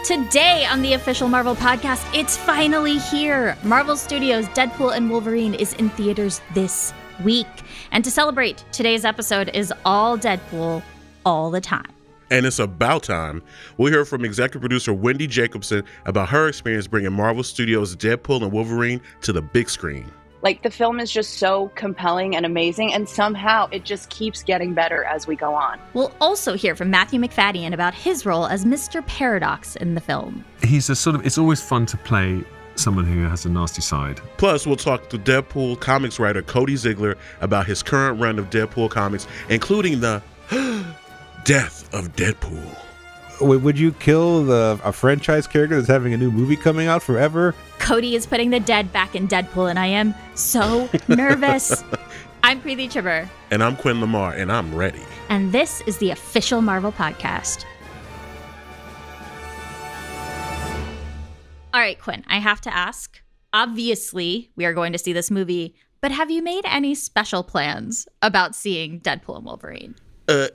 Today on the official Marvel podcast, it's finally here. Marvel Studios Deadpool and Wolverine is in theaters this week. And to celebrate, today's episode is all Deadpool, all the time. And it's about time. We'll hear from executive producer Wendy Jacobson about her experience bringing Marvel Studios Deadpool and Wolverine to the big screen. Like, the film is just so compelling and amazing, and somehow it just keeps getting better as we go on. We'll also hear from Matthew Macfadyen about his role as Mr. Paradox in the film. It's always fun to play someone who has a nasty side. Plus, we'll talk to Deadpool comics writer Cody Ziglar about his current run of Deadpool comics, including the death of Deadpool. Would you kill a franchise character that's having a new movie coming out forever? Cody is putting the dead back in Deadpool, and I am so nervous. I'm Preeti Chibber. And I'm Quinn Lamar, and I'm ready. And this is the official Marvel podcast. All right, Quinn, I have to ask. Obviously, we are going to see this movie, but have you made any special plans about seeing Deadpool and Wolverine?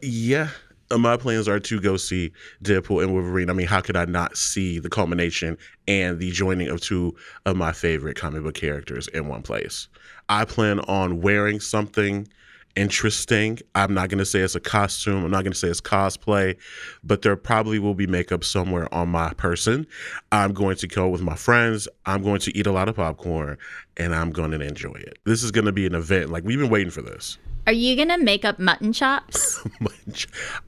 Yeah. My plans are to go see Deadpool and Wolverine. I mean, how could I not see the culmination and the joining of two of my favorite comic book characters in one place? I plan on wearing something interesting. I'm not going to say it's a costume. I'm not going to say it's cosplay, but there probably will be makeup somewhere on my person. I'm going to go with my friends. I'm going to eat a lot of popcorn, and I'm going to enjoy it. This is going to be an event. Like, we've been waiting for this. Are you going to make up mutton chops?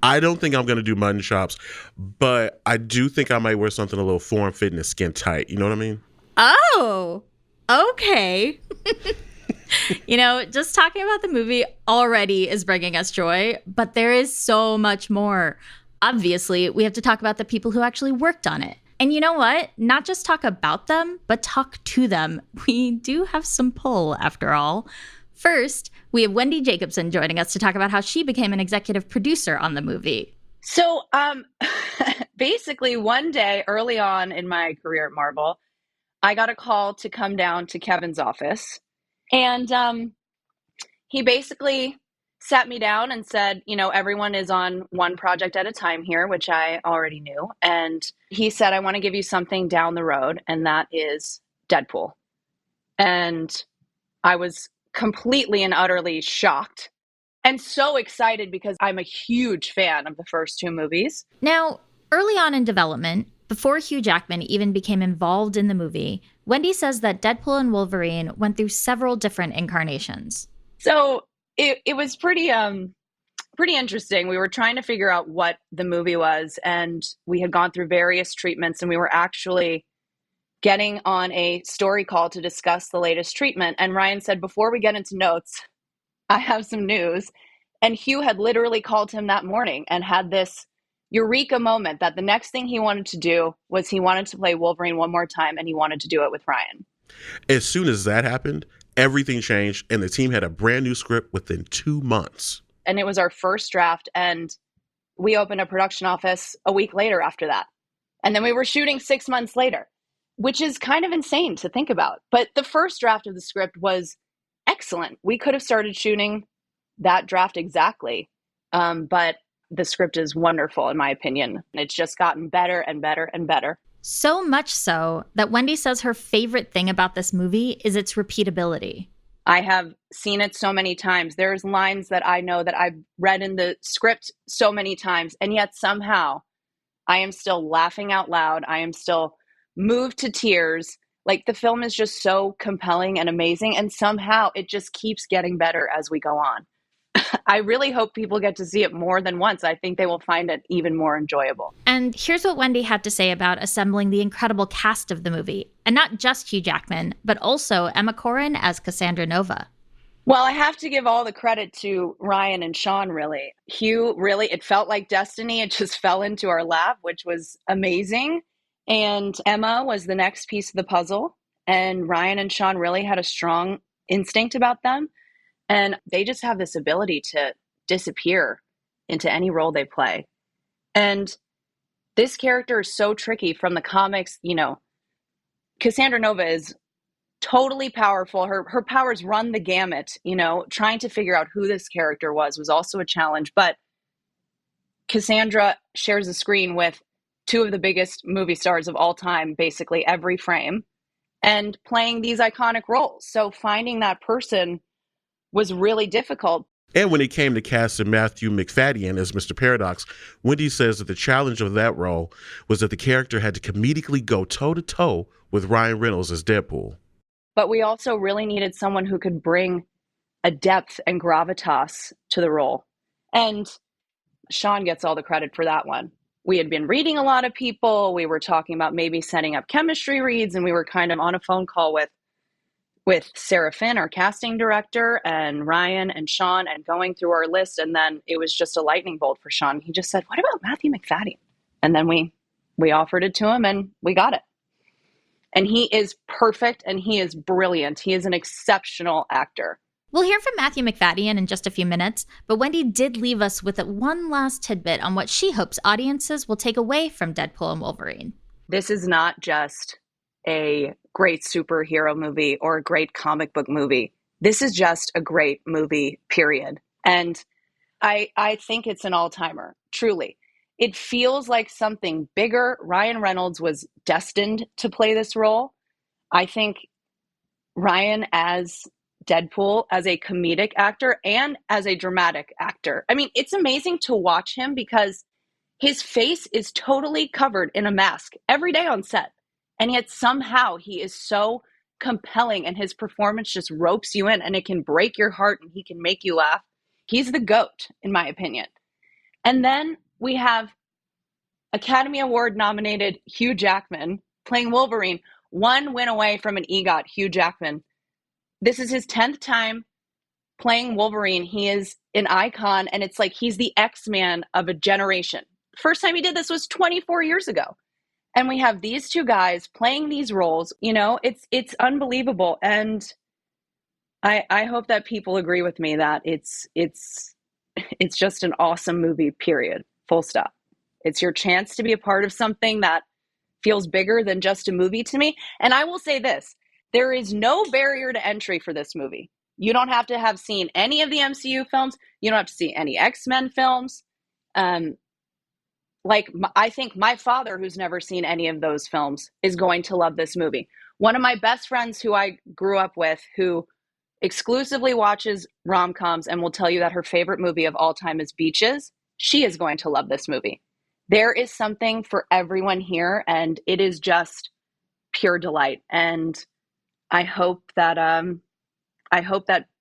I don't think I'm going to do mutton chops, but I do think I might wear something a little form fitting and skin tight. You know what I mean? Oh, okay. You know, just talking about the movie already is bringing us joy, but there is so much more. Obviously, we have to talk about the people who actually worked on it. And you know what? Not just talk about them, but talk to them. We do have some pull, after all. First, we have Wendy Jacobson joining us to talk about how she became an executive producer on the movie. So basically, one day early on in my career at Marvel, I got a call to come down to Kevin's office. And he basically sat me down and said, you know, everyone is on one project at a time here, which I already knew. And he said, I want to give you something down the road, and that is Deadpool. And I was completely and utterly shocked and so excited because I'm a huge fan of the first two movies. Now, early on in development, before Hugh Jackman even became involved in the movie, Wendy says that Deadpool and Wolverine went through several different incarnations. So it was pretty interesting. We were trying to figure out what the movie was, and we had gone through various treatments, and we were actually getting on a story call to discuss the latest treatment. And Ryan said, before we get into notes, I have some news. And Hugh had literally called him that morning and had this eureka moment that the next thing he wanted to do was he wanted to play Wolverine one more time, and he wanted to do it with Ryan. As soon as that happened, everything changed, and the team had a brand new script within 2 months. And it was our first draft, and we opened a production office a week later after that. And then we were shooting 6 months later, which is kind of insane to think about. But the first draft of the script was excellent. We could have started shooting that draft exactly. But the script is wonderful, in my opinion. It's just gotten better and better and better. So much so that Wendy says her favorite thing about this movie is its repeatability. I have seen it so many times. There's lines that I know that I've read in the script so many times, and yet somehow I am still laughing out loud. I am still moved to tears. Like, the film is just so compelling and amazing, and somehow it just keeps getting better as we go on. I really hope people get to see it more than once. I think they will find it even more enjoyable. And here's what Wendy had to say about assembling the incredible cast of the movie. And not just Hugh Jackman, but also Emma Corin as Cassandra Nova. Well, I have to give all the credit to Ryan and Sean, really. Hugh, really, it felt like destiny. It just fell into our lap, which was amazing. And Emma was the next piece of the puzzle. And Ryan and Sean really had a strong instinct about them. And they just have this ability to disappear into any role they play. And this character is so tricky from the comics. You know, Cassandra Nova is totally powerful. Her powers run the gamut. You know, trying to figure out who this character was also a challenge. But Cassandra shares the screen with two of the biggest movie stars of all time, basically every frame, and playing these iconic roles. So finding that person was really difficult. And when it came to casting Matthew Macfadyen as Mr. Paradox, Wendy says that the challenge of that role was that the character had to comedically go toe-to-toe with Ryan Reynolds as Deadpool. But we also really needed someone who could bring a depth and gravitas to the role. And Sean gets all the credit for that one. We had been reading a lot of people. We were talking about maybe setting up chemistry reads, and we were kind of on a phone call with Sarah Finn, our casting director, and Ryan and Sean, and going through our list. And then it was just a lightning bolt for Sean. He just said, "What about Matthew Macfadyen?" And then we offered it to him, and we got it. And he is perfect, and he is brilliant. He is an exceptional actor. We'll hear from Matthew Macfadyen in just a few minutes, but Wendy did leave us with one last tidbit on what she hopes audiences will take away from Deadpool and Wolverine. This is not just a great superhero movie or a great comic book movie. This is just a great movie, period. And I think it's an all-timer, truly. It feels like something bigger. Ryan Reynolds was destined to play this role. I think Ryan as Deadpool, as a comedic actor and as a dramatic actor. I mean, it's amazing to watch him because his face is totally covered in a mask every day on set. And yet somehow he is so compelling and his performance just ropes you in and it can break your heart and he can make you laugh. He's the GOAT, in my opinion. And then we have Academy Award nominated Hugh Jackman playing Wolverine, one win away from an EGOT. Hugh Jackman. This is his 10th time playing Wolverine. He is an icon, and it's like he's the X-Man of a generation. First time he did this was 24 years ago. And we have these two guys playing these roles. You know, it's unbelievable. And I hope that people agree with me that it's just an awesome movie, period. Full stop. It's your chance to be a part of something that feels bigger than just a movie to me. And I will say this. There is no barrier to entry for this movie. You don't have to have seen any of the MCU films. You don't have to see any X-Men films. I think my father, who's never seen any of those films, is going to love this movie. One of my best friends who I grew up with, who exclusively watches rom-coms and will tell you that her favorite movie of all time is Beaches, she is going to love this movie. There is something for everyone here, and it is just pure delight. And I hope that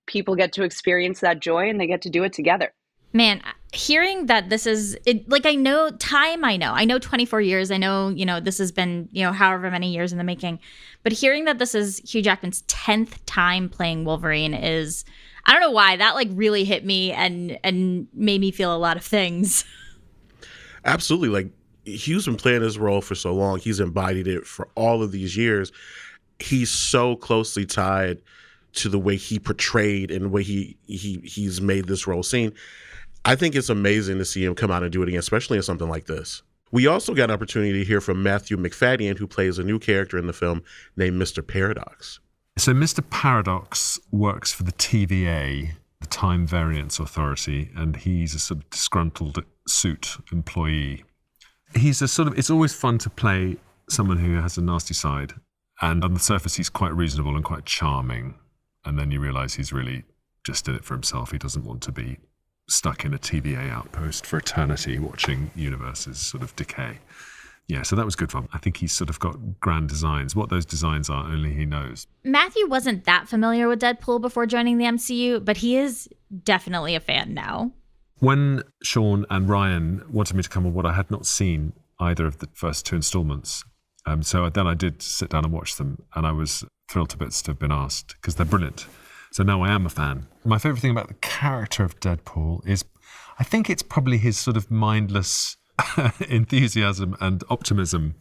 people get to experience that joy and they get to do it together. Man, hearing that this is it, like I know 24 years. I know, this has been, however many years in the making. But hearing that this is Hugh Jackman's 10th time playing Wolverine is, I don't know why, that like really hit me and made me feel a lot of things. Absolutely. Like, Hugh's been playing this role for so long. He's embodied it for all of these years. He's so closely tied to the way he portrayed and the way he's made this role seen. I think it's amazing to see him come out and do it again, especially in something like this. We also got an opportunity to hear from Matthew Macfadyen, who plays a new character in the film named Mr. Paradox. So Mr. Paradox works for the TVA, the Time Variance Authority, and he's a sort of disgruntled suit employee. It's always fun to play someone who has a nasty side. And on the surface, he's quite reasonable and quite charming. And then you realize he's really just in it for himself. He doesn't want to be stuck in a TVA outpost for eternity watching universes sort of decay. Yeah, so that was good fun. I think he's sort of got grand designs. What those designs are, only he knows. Matthew wasn't that familiar with Deadpool before joining the MCU, but he is definitely a fan now. When Sean and Ryan wanted me to come on board, I had not seen either of the first two installments. So then I did sit down and watch them, and I was thrilled to bits to have been asked because they're brilliant. So now I am a fan. My favourite thing about the character of Deadpool is I think it's probably his sort of mindless enthusiasm and optimism.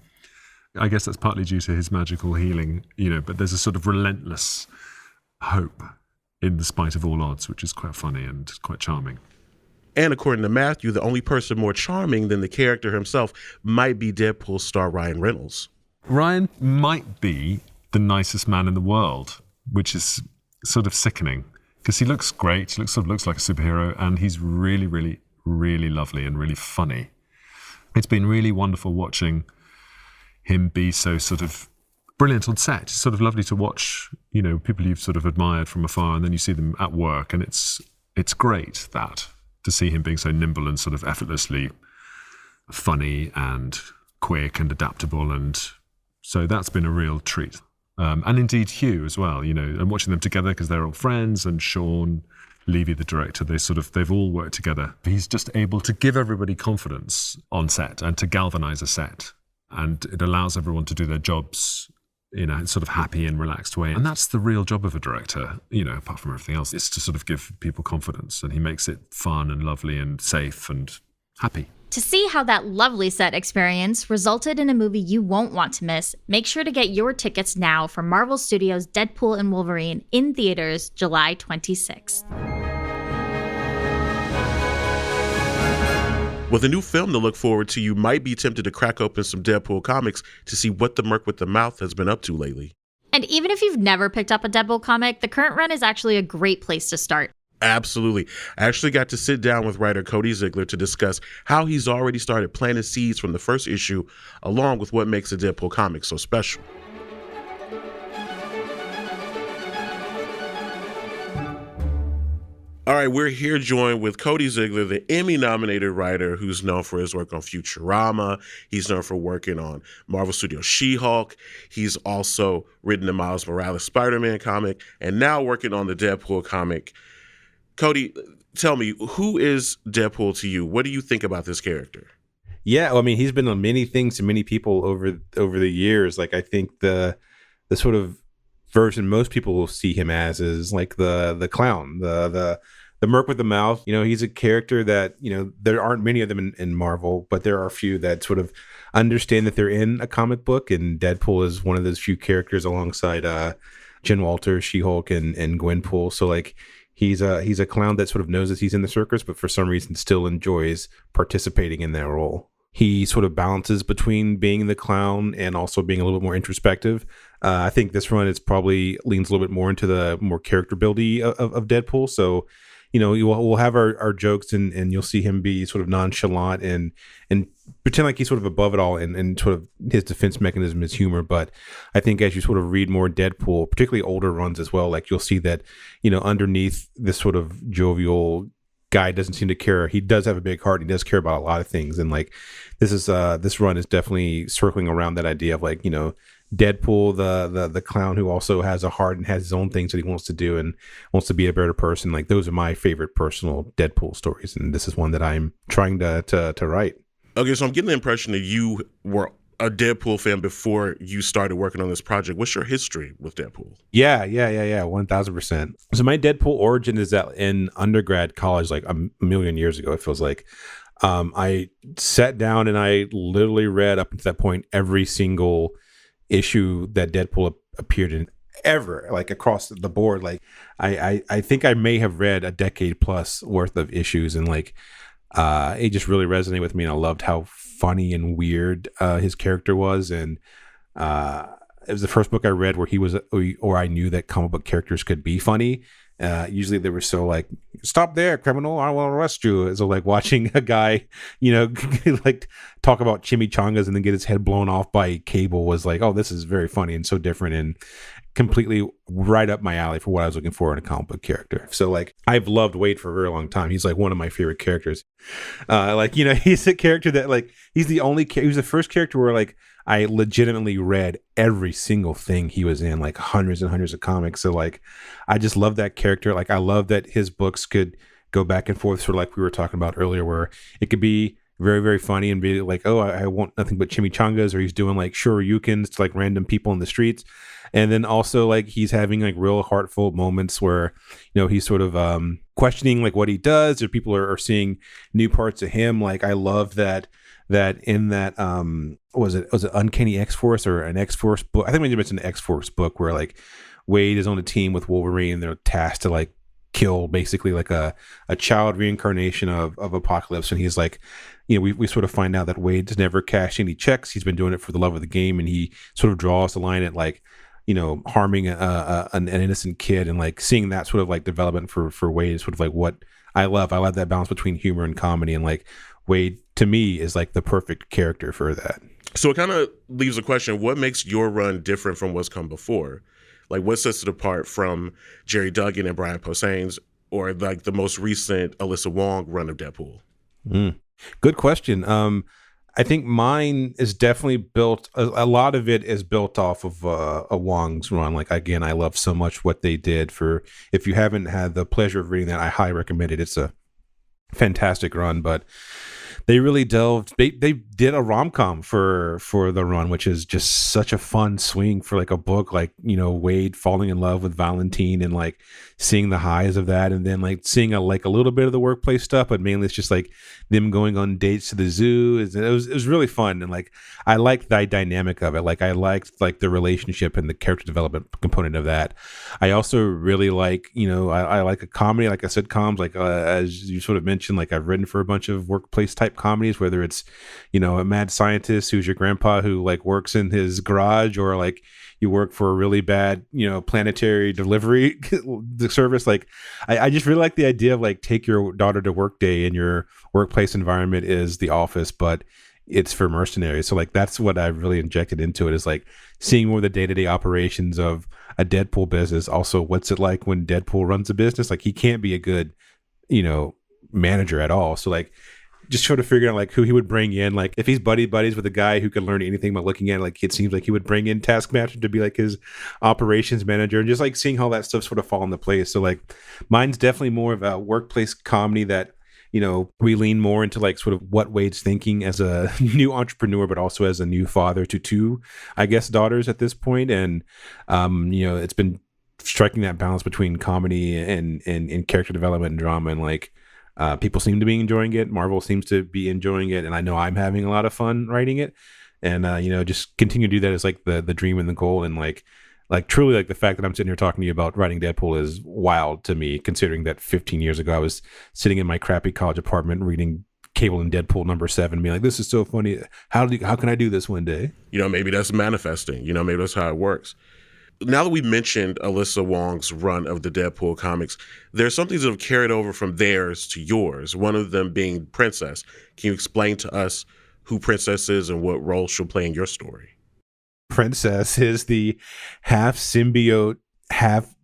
I guess that's partly due to his magical healing, but there's a sort of relentless hope in the spite of all odds, which is quite funny and quite charming. And according to Matthew, the only person more charming than the character himself might be Deadpool star Ryan Reynolds. Ryan might be the nicest man in the world, which is sort of sickening because he looks great. He looks like a superhero, and he's really, really, really lovely and really funny. It's been really wonderful watching him be so sort of brilliant on set. It's sort of lovely to watch, people you've sort of admired from afar, and then you see them at work, and it's great to see him being so nimble and sort of effortlessly funny and quick and adaptable, and so that's been a real treat. And indeed Hugh as well, and watching them together because they're all friends, and Sean Levy, the director, they've all worked together. He's just able to give everybody confidence on set and to galvanize a set, and it allows everyone to do their jobs in a sort of happy and relaxed way. And that's the real job of a director, apart from everything else, is to sort of give people confidence, and he makes it fun and lovely and safe and happy. To see how that lovely set experience resulted in a movie you won't want to miss, make sure to get your tickets now for Marvel Studios' Deadpool and Wolverine in theaters July 26th. With a new film to look forward to, you might be tempted to crack open some Deadpool comics to see what the merc with the mouth has been up to lately. And even if you've never picked up a Deadpool comic, the current run is actually a great place to start. Absolutely. I actually got to sit down with writer Cody Ziglar to discuss how he's already started planting seeds from the first issue, along with what makes a Deadpool comic so special. All right, we're here joined with Cody Ziglar, the Emmy-nominated writer who's known for his work on Futurama. He's known for working on Marvel Studios' She-Hulk. He's also written the Miles Morales Spider-Man comic, and now working on the Deadpool comic. Cody, tell me, who is Deadpool to you? What do you think about this character? Yeah, well, I mean, he's been on many things to many people over the years. Like, I think the sort of version most people will see him as is like the clown, the merc with the mouth. He's a character that, there aren't many of them in Marvel, but there are a few that sort of understand that they're in a comic book, and Deadpool is one of those few characters alongside Jen Walters, She-Hulk, and Gwenpool. So like, he's a clown that sort of knows that he's in the circus, but for some reason still enjoys participating in that role. He sort of balances between being the clown and also being a little bit more introspective. I think this run is probably leans a little bit more into the more character buildy of Deadpool. So, we'll have our jokes, and you'll see him be sort of nonchalant and pretend like he's sort of above it all, and sort of his defense mechanism is humor. But I think as you sort of read more Deadpool, particularly older runs as well, like you'll see that, underneath this sort of jovial guy doesn't seem to care. He does have a big heart. And he does care about a lot of things. And like, this run is definitely circling around that idea of like, Deadpool, the clown who also has a heart and has his own things that he wants to do and wants to be a better person. Like, those are my favorite personal Deadpool stories, and this is one that I'm trying to write. Okay, so I'm getting the impression that you were a Deadpool fan before you started working on this project. What's your history with Deadpool? Yeah, 1000%. So my Deadpool origin is that in undergrad college, like a million years ago, it feels like, I sat down and I literally read up to that point every single issue that Deadpool appeared in ever, like across the board. Like I think I may have read a decade plus worth of issues, and like it just really resonated with me, and I loved how funny and weird his character was. And it was the first book I read where he was, or I knew that comic book characters could be funny. Usually they were so like, stop there, criminal, I will arrest you. So like watching a guy, like talk about chimichangas and then get his head blown off by Cable was like, oh, this is very funny and so different and completely right up my alley for what I was looking for in a comic book character. So like, I've loved Wade for a very long time. He's like one of my favorite characters. He's a character that like, he was the first character where like, I legitimately read every single thing he was in, like hundreds and hundreds of comics. So like, I just love that character. Like, I love that his books could go back and forth, sort of like we were talking about earlier, where it could be very, very funny and be like, oh, I want nothing but chimichangas, or he's doing like shoryukens to like random people in the streets. And then also like he's having like real heartfelt moments where, he's sort of questioning like what he does, or people are seeing new parts of him. Like, I love that in that was it Uncanny X-Force or an X-Force book? I think maybe it's an X-Force book where like Wade is on a team with Wolverine, and they're tasked to like kill basically like a child reincarnation of Apocalypse. And he's like, we sort of find out that Wade's never cashed any checks. He's been doing it for the love of the game, and he sort of draws the line at like, harming an innocent kid, and like seeing that sort of like development for Wade is sort of like what I love. I love that balance between humor and comedy, and like Wade, to me, is like the perfect character for that. So it kind of leaves a question: what makes your run different from what's come before? Like, what sets it apart from Jerry Duggan and Brian Posehn's, or like the most recent Alyssa Wong run of Deadpool? Good question. I think mine is definitely built. A lot of it is built off of a Wong's run. Like, again, I love so much what they did. For if you haven't had the pleasure of reading that, I highly recommend it. It's a fantastic run, but they really delved. They did a rom-com for the run, which is just such a fun swing for like a book, like, you know, Wade falling in love with Valentine and like seeing the highs of that, and then like seeing a little bit of the workplace stuff, but mainly it's just like them going on dates to the zoo. It was really fun, and like I liked the dynamic of it. Like I liked like the relationship and the character development component of that. I also really like, you know, I like a comedy, like I said, sitcoms, like as you sort of mentioned, like I've written for a bunch of workplace type comedies, whether it's, you know, a mad scientist who's your grandpa who like works in his garage, or like you work for a really bad, you know, planetary delivery service. Like I just really like the idea of like, take your daughter to work day and your workplace environment is the office, but it's for mercenaries. So like that's what I really injected into it, is like seeing more of the day-to-day operations of a Deadpool business. Also, what's it like when Deadpool runs a business? Like he can't be a good, you know, manager at all. So like just sort of figuring out like who he would bring in. Like if he's buddies with a guy who could learn anything by looking at it, like it seems like he would bring in Taskmaster to be like his operations manager, and just like seeing how that stuff sort of fall into place. So like mine's definitely more of a workplace comedy that, you know, we lean more into like sort of what Wade's thinking as a new entrepreneur, but also as a new father to two, I guess, daughters at this point. And, you know, it's been striking that balance between comedy and character development and drama. And like, people seem to be enjoying it. Marvel seems to be enjoying it. And I know I'm having a lot of fun writing it. And, you know, just continue to do that is like the dream and the goal. And like truly, like the fact that I'm sitting here talking to you about writing Deadpool is wild to me, considering that 15 years ago I was sitting in my crappy college apartment reading Cable and Deadpool #7, being like, this is so funny. How can I do this one day? You know, maybe that's manifesting. You know, maybe that's how it works. Now that we mentioned Alyssa Wong's run of the Deadpool comics, there's some things that have carried over from theirs to yours, one of them being Princess. Can you explain to us who Princess is and what role she'll play in your story? Princess is the half symbiote, half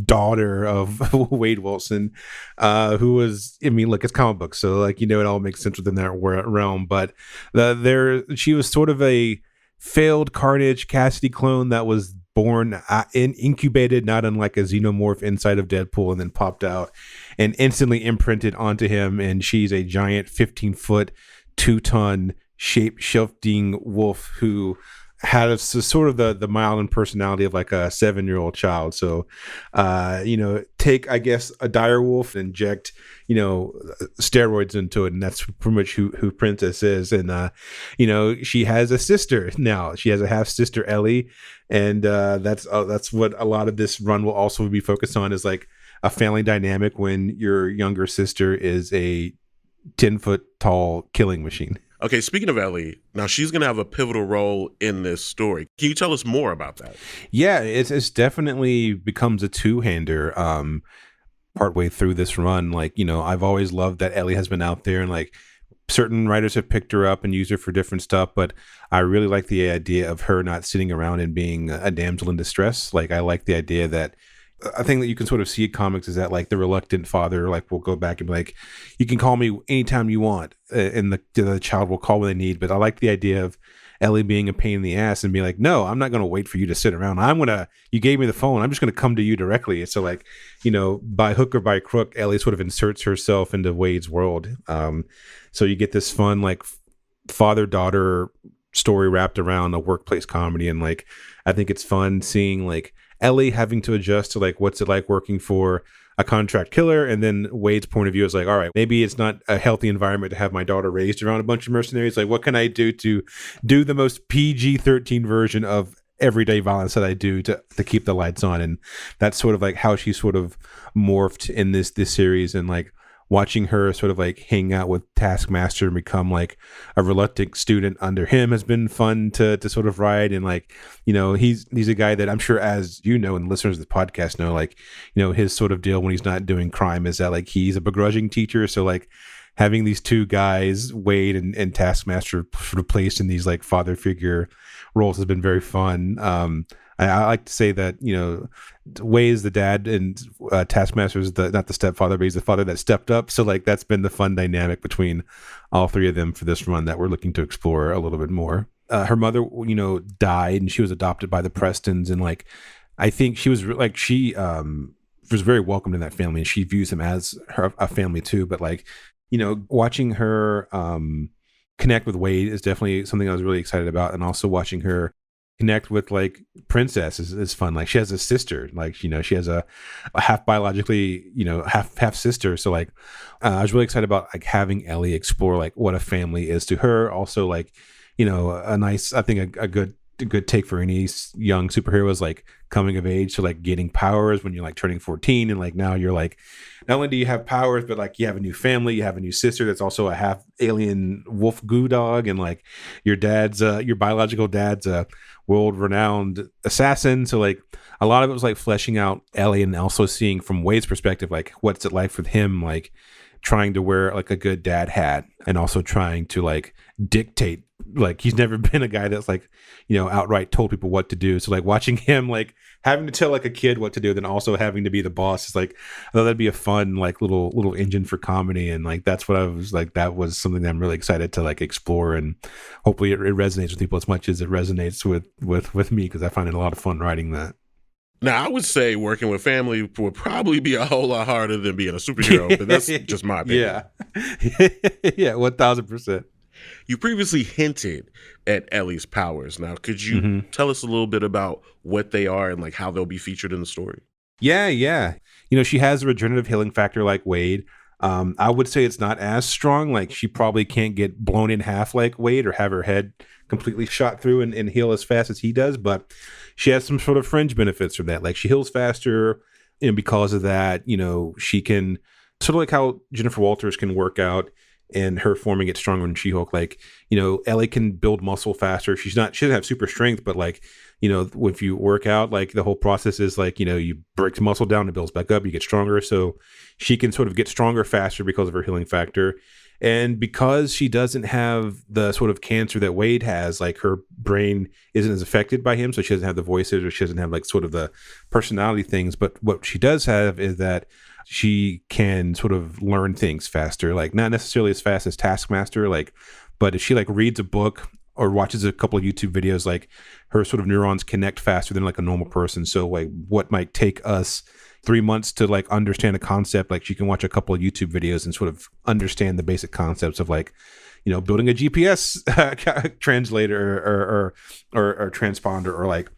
daughter of Wade Wilson, who was, I mean, look, it's comic books, so like, you know, it all makes sense within that realm. But she was sort of a failed Carnage Cassidy clone that was born incubated, not unlike a xenomorph inside of Deadpool, and then popped out and instantly imprinted onto him. And she's a giant 15-foot, 2-ton shape-shifting wolf who had a sort of the mild personality of like a 7-year-old child. So, you know, take, I guess, a dire wolf and inject, you know, steroids into it. And that's pretty much who Princess is. And, you know, she has a sister now. She has a half sister, Ellie. And that's what a lot of this run will also be focused on, is like a family dynamic when your younger sister is a 10-foot tall killing machine. Okay, speaking of Ellie, now she's going to have a pivotal role in this story. Can you tell us more about that? Yeah, it's definitely becomes a two-hander partway through this run. Like, you know, I've always loved that Ellie has been out there, and like certain writers have picked her up and used her for different stuff, but I really like the idea of her not sitting around and being a damsel in distress. Like, I like the idea that a thing that you can sort of see in comics is that like the reluctant father like will go back and be like, you can call me anytime you want, and the child will call when they need. But I like the idea of Ellie being a pain in the ass and be like, no, I'm not going to wait for you to sit around. You gave me the phone, I'm just going to come to you directly. So like, you know, by hook or by crook, Ellie sort of inserts herself into Wade's world. So you get this fun like father-daughter story wrapped around a workplace comedy. And like, I think it's fun seeing like Ellie having to adjust to like, what's it like working for a contract killer, and then Wade's point of view is like, all right, maybe it's not a healthy environment to have my daughter raised around a bunch of mercenaries. Like, what can I do to do the most PG-13 version of everyday violence that I do to keep the lights on? And that's sort of like how she sort of morphed in this series, and like watching her sort of like hang out with Taskmaster and become like a reluctant student under him has been fun to sort of ride. And like, you know, he's a guy that I'm sure, as you know, and listeners of the podcast know, like, you know, his sort of deal when he's not doing crime is that like he's a begrudging teacher. So like having these two guys, Wade and Taskmaster, sort of placed in these like father figure roles has been very fun. I like to say that, you know, Wade is the dad and Taskmaster is not the stepfather, but he's the father that stepped up. So like that's been the fun dynamic between all three of them for this run that we're looking to explore a little bit more. Her mother, you know, died and she was adopted by the Prestons, and like I think she was like she was very welcomed in that family, and she views him as a family too. But like, you know, watching her connect with Wade is definitely something I was really excited about, and also watching her connect with like Princess is fun. Like she has a sister, like, you know, she has a half biologically, you know, half sister. So like I was really excited about like having Ellie explore like what a family is to her. Also like, you know, a nice, I think a good take for any young superheroes, like coming of age, so like getting powers when you're like turning 14, and like now you're like, not only do you have powers, but like you have a new family, you have a new sister that's also a half alien wolf goo dog, and like your biological dad's a world-renowned assassin. So like a lot of it was like fleshing out Ellie, and also seeing from Wade's perspective, like what's it like with him, like trying to wear like a good dad hat, and also trying to like dictate. Like he's never been a guy that's like, you know, outright told people what to do. So like watching him like having to tell like a kid what to do, then also having to be the boss is like, I thought that'd be a fun like little engine for comedy. And like that's what I was like, that was something that I'm really excited to like explore, and hopefully it resonates with people as much as it resonates with me, because I find it a lot of fun writing that. Now, I would say working with family would probably be a whole lot harder than being a superhero, but that's just my opinion. Yeah. Yeah, 1000%. You previously hinted at Ellie's powers. Now, could you tell us a little bit about what they are and like how they'll be featured in the story? Yeah. You know, she has a regenerative healing factor like Wade. I would say it's not as strong. Like she probably can't get blown in half like Wade, or have her head completely shot through and heal as fast as he does. But she has some sort of fringe benefits from that. Like she heals faster, and because of that, you know, she can sort of like how Jennifer Walters can work out and her form and get stronger in She-Hulk. Like, you know, Ellie can build muscle faster. She doesn't have super strength, but like, you know, if you work out, like the whole process is like, you know, you break the muscle down, it builds back up, you get stronger. So she can sort of get stronger faster because of her healing factor. And because she doesn't have the sort of cancer that Wade has, like her brain isn't as affected by him. So she doesn't have the voices, or she doesn't have like sort of the personality things. But what she does have is that she can sort of learn things faster, like not necessarily as fast as Taskmaster, like, but if she like reads a book or watches a couple of YouTube videos, like her sort of neurons connect faster than like a normal person. So like what might take us 3 months to like understand a concept, like she can watch a couple of YouTube videos and sort of understand the basic concepts of like, you know, building a GPS translator or transponder, or like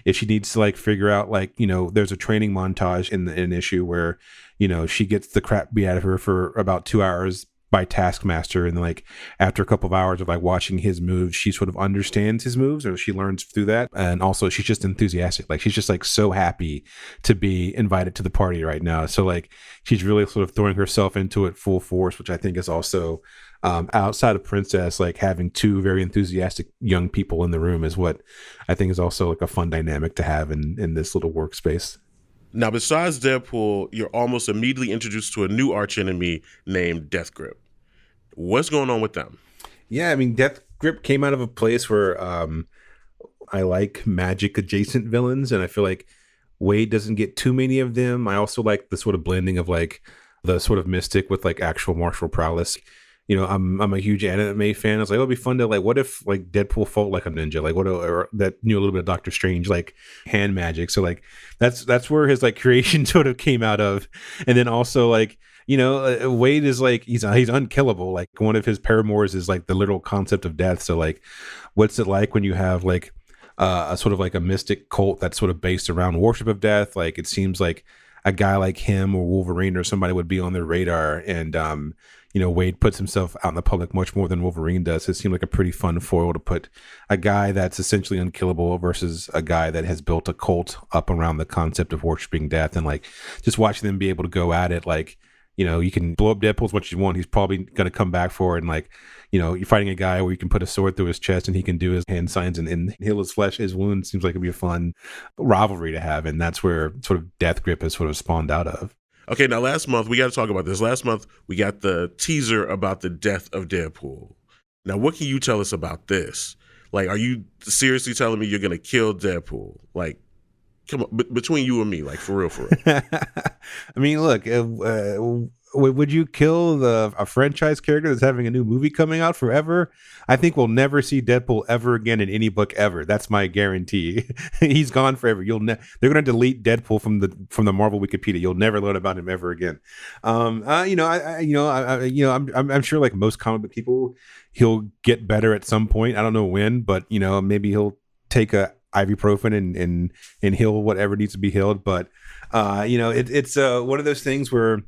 if she needs to like figure out like, you know, there's a training montage in an issue where, you know, she gets the crap beat out of her for about 2 hours by Taskmaster, and then like after a couple of hours of like watching his moves, she sort of understands his moves, or she learns through that. And also she's just enthusiastic, like she's just like so happy to be invited to the party right now. So like she's really sort of throwing herself into it full force, which I think is also outside of Princess, like having two very enthusiastic young people in the room is what I think is also like a fun dynamic to have in this little workspace. Now, besides Deadpool, you're almost immediately introduced to a new archenemy named Death Grip. What's going on with them? Yeah, I mean, Death Grip came out of a place where I like magic adjacent villains, and I feel like Wade doesn't get too many of them. I also like the sort of blending of like the sort of mystic with like actual martial prowess. You know, I'm a huge anime fan. I was like, it'll be fun to like, what if like Deadpool fought like a ninja, like or that knew a little bit of Doctor Strange, like hand magic. So like that's where his like creation sort of came out of. And then also like, you know, Wade is like he's unkillable. Like one of his paramours is like the literal concept of death. So like, what's it like when you have like a sort of like a mystic cult that's sort of based around worship of death? Like it seems like a guy like him or Wolverine or somebody would be on their radar. And you know, Wade puts himself out in the public much more than Wolverine does. It seemed like a pretty fun foil to put a guy that's essentially unkillable versus a guy that has built a cult up around the concept of worshiping death. And like just watching them be able to go at it, like, you know, you can blow up Deadpool as much as you want. He's probably going to come back for it. And like, you know, you're fighting a guy where you can put a sword through his chest and he can do his hand signs and heal his flesh, his wounds. Seems like it'd be a fun rivalry to have. And that's where sort of Death Grip has sort of spawned out of. Okay, now last month, we got to talk about this. Last month, we got the teaser about the death of Deadpool. Now, what can you tell us about this? Like, are you seriously telling me you're going to kill Deadpool? Like, come on, between you and me, like, for real, for real. I mean, look, would you kill a franchise character that's having a new movie coming out forever? I think we'll never see Deadpool ever again in any book ever. That's my guarantee. He's gone forever. They're going to delete Deadpool from the Marvel Wikipedia. You'll never learn about him ever again. I'm sure, like most comic book people, he'll get better at some point. I don't know when, but maybe he'll take a ibuprofen and heal whatever needs to be healed. But it's one of those things where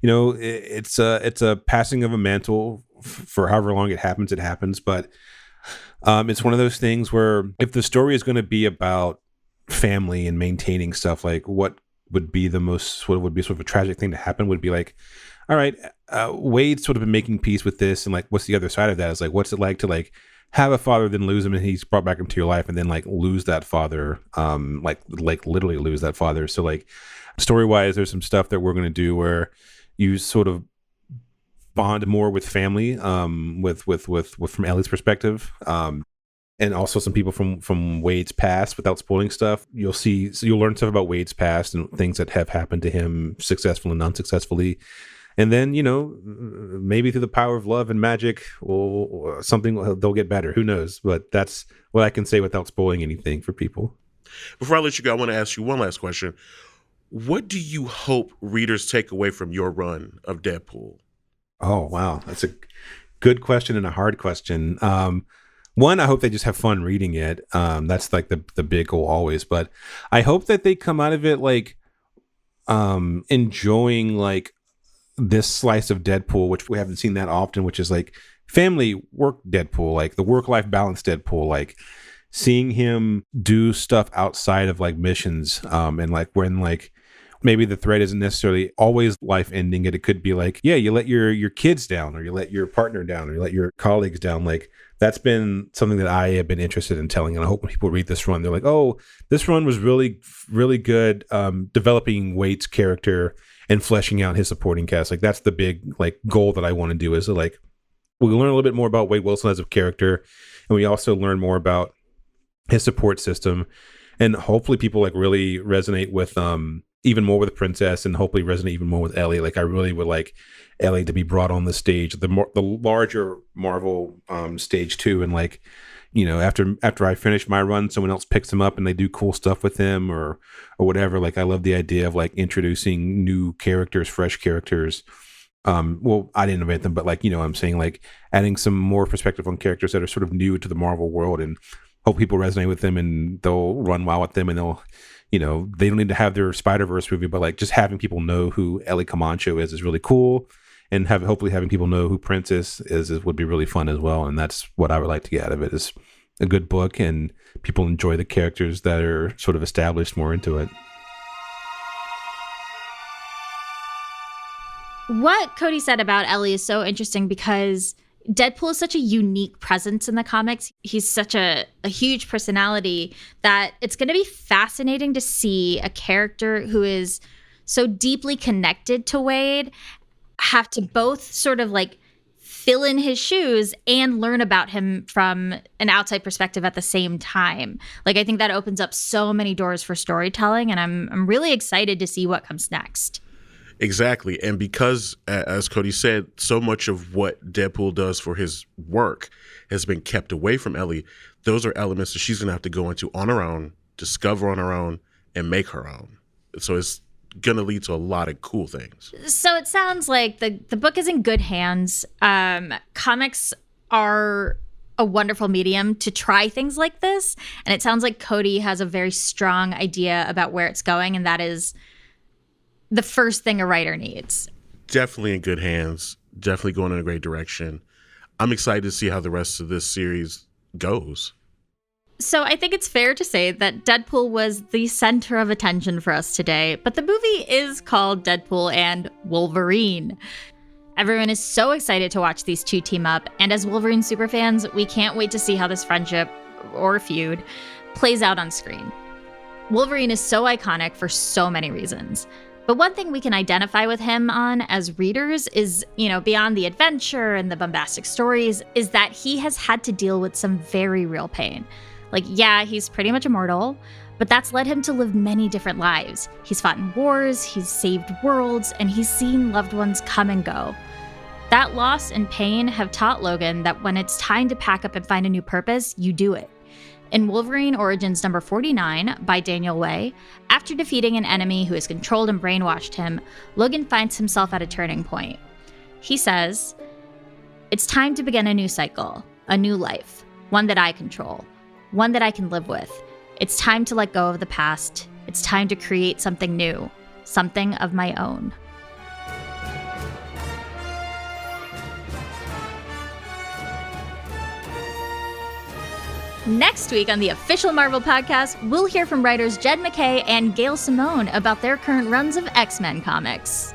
it's a passing of a mantle for however long it happens. But it's one of those things where if the story is going to be about family and maintaining stuff, like what would be sort of a tragic thing to happen would be like, all right, Wade's sort of been making peace with this, and like, what's the other side of that? Is like, what's it like to like have a father, then lose him, and he's brought back into your life, and then like lose that father, like literally lose that father. So like, story wise, there's some stuff that we're going to do where you sort of bond more with family, with from Ellie's perspective, and also some people from Wade's past. Without spoiling stuff, you'll learn stuff about Wade's past and things that have happened to him, successfully and unsuccessfully. And then, maybe through the power of love and magic or something, they'll get better. Who knows? But that's what I can say without spoiling anything for people. Before I let you go, I want to ask you one last question. What do you hope readers take away from your run of Deadpool? Oh, wow. That's a good question and a hard question. One, I hope they just have fun reading it. That's like the big goal always. But I hope that they come out of it like enjoying like this slice of Deadpool, which we haven't seen that often, which is like family work Deadpool, like the work-life balance Deadpool, like seeing him do stuff outside of like missions, and like when like maybe the threat isn't necessarily always life ending. It could be like, yeah, you let your kids down, or you let your partner down, or you let your colleagues down. Like that's been something that I have been interested in telling. And I hope when people read this run, they're like, oh, this run was really, really good, developing Wade's character and fleshing out his supporting cast. Like that's the big like goal that I want to do, is to, like, we learn a little bit more about Wade Wilson as a character, and we also learn more about his support system, and hopefully people like really resonate with even more with the princess, and hopefully resonate even more with Ellie. Like I really would like Ellie to be brought on the stage, the larger Marvel stage too, and like, after I finish my run, someone else picks him up and they do cool stuff with him or whatever. Like I love the idea of like introducing new characters, fresh characters. Well, I didn't invent them, but like, I'm saying like adding some more perspective on characters that are sort of new to the Marvel world, and hope people resonate with them and they'll run wild with them, and they'll, they don't need to have their Spider-Verse movie, but like just having people know who Ellie Camacho is really cool. And hopefully having people know who Princess is would be really fun as well. And that's what I would like to get out of it, is a good book and people enjoy the characters that are sort of established more into it. What Cody said about Ellie is so interesting because Deadpool is such a unique presence in the comics. He's such a huge personality that it's going to be fascinating to see a character who is so deeply connected to Wade have to both sort of like fill in his shoes and learn about him from an outside perspective at the same time. Like I think that opens up so many doors for storytelling, and I'm really excited to see what comes next. Exactly. And because, as Cody said, so much of what Deadpool does for his work has been kept away from Ellie, those are elements that she's going to have to go into on her own, discover on her own, and make her own. So it's going to lead to a lot of cool things. So it sounds like the book is in good hands. Comics are a wonderful medium to try things like this. And it sounds like Cody has a very strong idea about where it's going, and that is the first thing a writer needs. Definitely in good hands. Definitely going in a great direction. I'm excited to see how the rest of this series goes. So I think it's fair to say that Deadpool was the center of attention for us today, but the movie is called Deadpool and Wolverine. Everyone is so excited to watch these two team up, and as Wolverine superfans, we can't wait to see how this friendship, or feud, plays out on screen. Wolverine is so iconic for so many reasons. But one thing we can identify with him on as readers is, beyond the adventure and the bombastic stories, is that he has had to deal with some very real pain. Like, yeah, he's pretty much immortal, but that's led him to live many different lives. He's fought in wars, he's saved worlds, and he's seen loved ones come and go. That loss and pain have taught Logan that when it's time to pack up and find a new purpose, you do it. In Wolverine Origins number 49 by Daniel Way, after defeating an enemy who has controlled and brainwashed him, Logan finds himself at a turning point. He says, "It's time to begin a new cycle, a new life, one that I control, one that I can live with. It's time to let go of the past. It's time to create something new, something of my own." Next week on the official Marvel podcast, we'll hear from writers Jed MacKay and Gail Simone about their current runs of X-Men comics.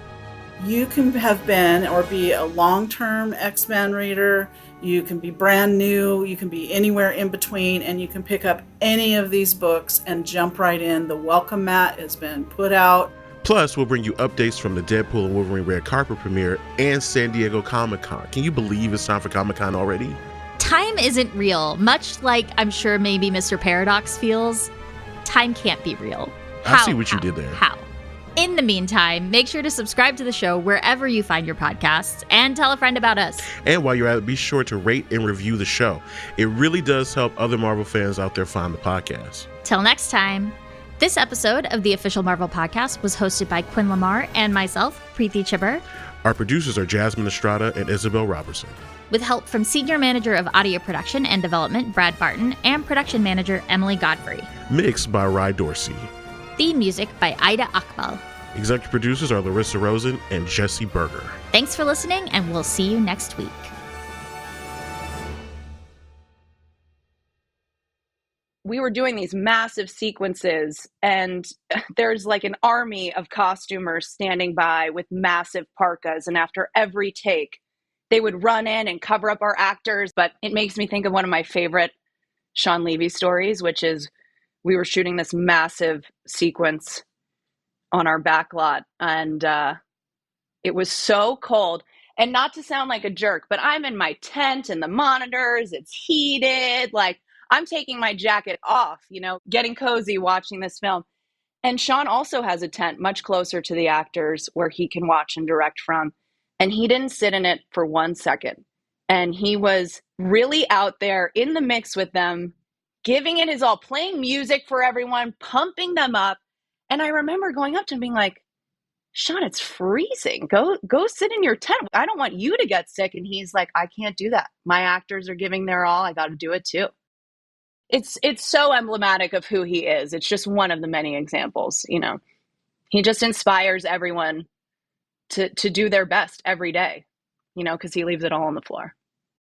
You can have been or be a long-term X-Men reader. You can be brand new. You can be anywhere in between, and you can pick up any of these books and jump right in. The welcome mat has been put out. Plus, we'll bring you updates from the Deadpool and Wolverine red carpet premiere and San Diego Comic-Con. Can you believe it's time for Comic-Con already? Time isn't real, much like I'm sure maybe Mr. Paradox feels. Time can't be real. I see what you did there. How? In the meantime, make sure to subscribe to the show wherever you find your podcasts and tell a friend about us. And while you're at it, be sure to rate and review the show. It really does help other Marvel fans out there find the podcast. Till next time. This episode of the official Marvel podcast was hosted by Quinn Lamar and myself, Preeti Chibber. Our producers are Jasmine Estrada and Isabel Robertson, with help from Senior Manager of Audio Production and Development, Brad Barton, and Production Manager, Emily Godfrey. Mixed by Rye Dorsey. Theme music by Ida Akbal. Executive producers are Larissa Rosen and Jesse Berger. Thanks for listening, and we'll see you next week. We were doing these massive sequences, and there's like an army of costumers standing by with massive parkas, and after every take, they would run in and cover up our actors. But it makes me think of one of my favorite Sean Levy stories, which is we were shooting this massive sequence on our back lot, and it was so cold. And not to sound like a jerk, but I'm in my tent and the monitors, it's heated, like I'm taking my jacket off, getting cozy watching this film. And Sean also has a tent much closer to the actors where he can watch and direct from. And he didn't sit in it for 1 second. And he was really out there in the mix with them, giving it his all, playing music for everyone, pumping them up. And I remember going up to him being like, "Sean, it's freezing. Go sit in your tent. I don't want you to get sick." And he's like, "I can't do that. My actors are giving their all. I got to do it too." It's so emblematic of who he is. It's just one of the many examples, He just inspires everyone to do their best every day, because he leaves it all on the floor.